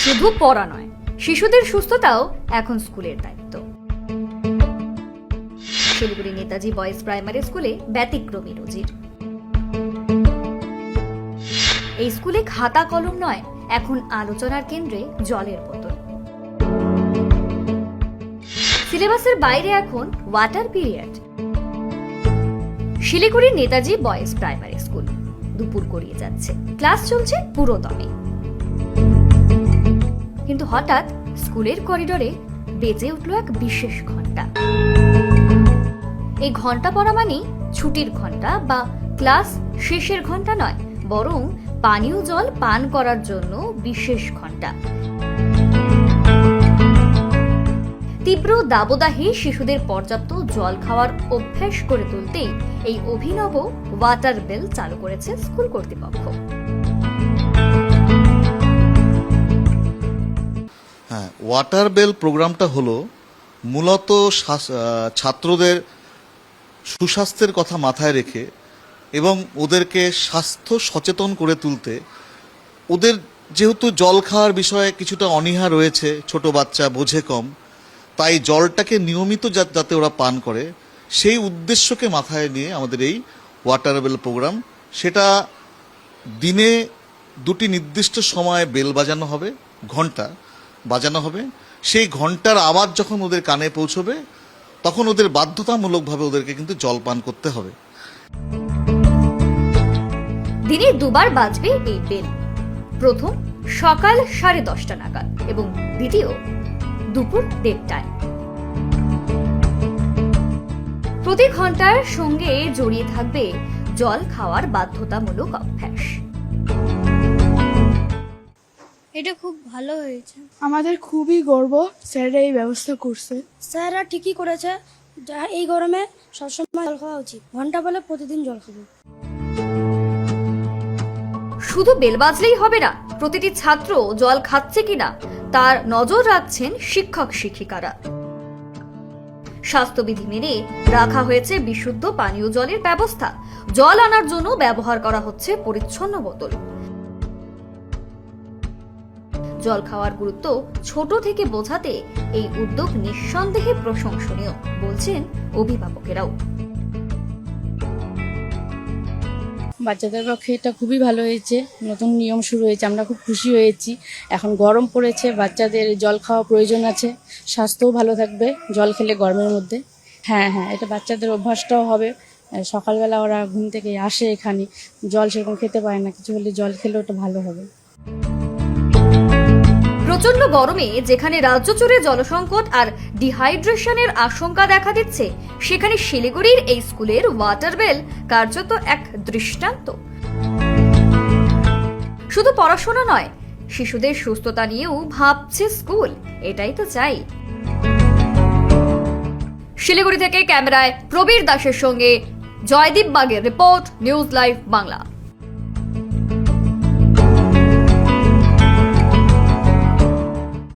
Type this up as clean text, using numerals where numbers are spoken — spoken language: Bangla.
শুধু পড়া নয়, শিশুদের সুস্থতাও এখন স্কুলের দায়িত্ব। শিলিগুড়ি নেতাজি বয়েজ প্রাইমারি স্কুলে ব্যতিক্রমী নজির। এই স্কুলে খাতা কলম নয়, এখন আলোচনার কেন্দ্রে জলের বোতল। সিলেবাসের বাইরে এখন ওয়াটার পিরিয়ড। শিলিগুড়ির নেতাজি বয়েজ প্রাইমারি স্কুল দুপুর গড়িয়ে যাচ্ছে, ক্লাস চলছে পুরো দমে। কিন্তু হঠাৎ স্কুলের করিডোরে বেজে উঠল এক বিশেষ ঘন্টা। এই ঘন্টা পড়া মানে ছুটির ঘন্টা বা ক্লাস শেষের ঘন্টা নয়, বরং পানীয় জল পান করার জন্য বিশেষ ঘন্টা। তীব্র দাবদাহে শিশুদের পর্যাপ্ত জল খাওয়ার অভ্যাস করে তুলতেই এই অভিনব ওয়াটার বেল চালু করেছে স্কুল কর্তৃপক্ষ। হ্যাঁ, ওয়াটার বেল প্রোগ্রামটা হলো মূলত ছাত্রদের সুস্বাস্থ্যের কথা মাথায় রেখে এবং ওদেরকে স্বাস্থ্য সচেতন করে তুলতে। ওদের যেহেতু জল খাওয়ার বিষয়ে কিছুটা অনীহা রয়েছে, ছোট বাচ্চা বোঝে কম, তাই জলটাকে নিয়মিত যাতে ওরা পান করে সেই উদ্দেশ্যকে মাথায় নিয়ে আমাদের এই ওয়াটার বেল প্রোগ্রাম। সেটা দিনে দুটি নির্দিষ্ট সময়ে বেল বাজানো হবে, ঘন্টা বাজানো হবে। সেই ঘন্টার আওয়াজ যখন ওদের কানে পৌঁছবে তখন ওদের বাধ্যতামূলকভাবে ওদেরকে কিন্তু জল পান করতে হবে। দিনে দুবার বাজবে এই বেল, প্রথম সকাল 10:30 নাগাদ এবং দ্বিতীয় দুপুর 1:30টায়। প্রতি ঘন্টার সঙ্গে জড়িয়ে থাকবে জল খাওয়ার বাধ্যতামূলক অভ্যাস। এটা খুব ভালো হয়েছে। আমাদের খুবই গর্ব স্যাররা এই ব্যবস্থা করছে। স্যাররা ঠিকই করেছে, এই গরমে সবসময় জল খাওয়া উচিত। ঘন্টা বলে প্রতিদিন জল খাবো। শুধু বেল বাজলেই হবে না, প্রতিটি ছাত্র জল খাচ্ছে কিনা তার নজর রাখছেন শিক্ষক শিক্ষিকারা। স্বাস্থ্যবিধি মেনে রাখা হয়েছে বিশুদ্ধ পানীয় জলের ব্যবস্থা। জল আনার জন্য ব্যবহার করা হচ্ছে পরিচ্ছন্ন বোতল। জল খাওয়ার গুরুত্ব ছোট থেকে বোঝাতে এই উদ্যোগ নিঃসন্দেহে প্রশংসনীয় বলছেন অভিভাবকেরাও। বাচ্চাদের পক্ষে এটা খুবই ভালো হয়েছে, নতুন নিয়ম শুরু হয়েছে, আমরা খুব খুশি হয়েছি। এখন গরম পড়েছে, বাচ্চাদের জল খাওয়া প্রয়োজন আছে, স্বাস্থ্যও ভালো থাকবে জল খেলে গরমের মধ্যে। হ্যাঁ, এটা বাচ্চাদের অভ্যাসটাও হবে। সকালবেলা ওরা ঘুম থেকে আসে, এখানে জল সেরকম খেতে পারে না, কিছু হলে জল খেলে ওটা ভালো হবে। প্রচন্ড গরমে যেখানে রাজ্য জুড়ে জলসংকট আর ডিহাইড্রেশনের আশঙ্কা দেখা দিচ্ছে, সেখানে শিলিগুড়ির এই স্কুলের ওয়াটার বেল কার্যত এক দৃষ্টান্ত। শুধু পড়াশোনা নয়, শিশুদের সুস্থতা নিয়েও ভাবছে স্কুল। এটাই তো চাই। শিলিগুড়ি থেকে ক্যামেরায় প্রবীর দাসের সঙ্গে জয়দীপ বাগের রিপোর্ট, নিউজ লাইভ বাংলা।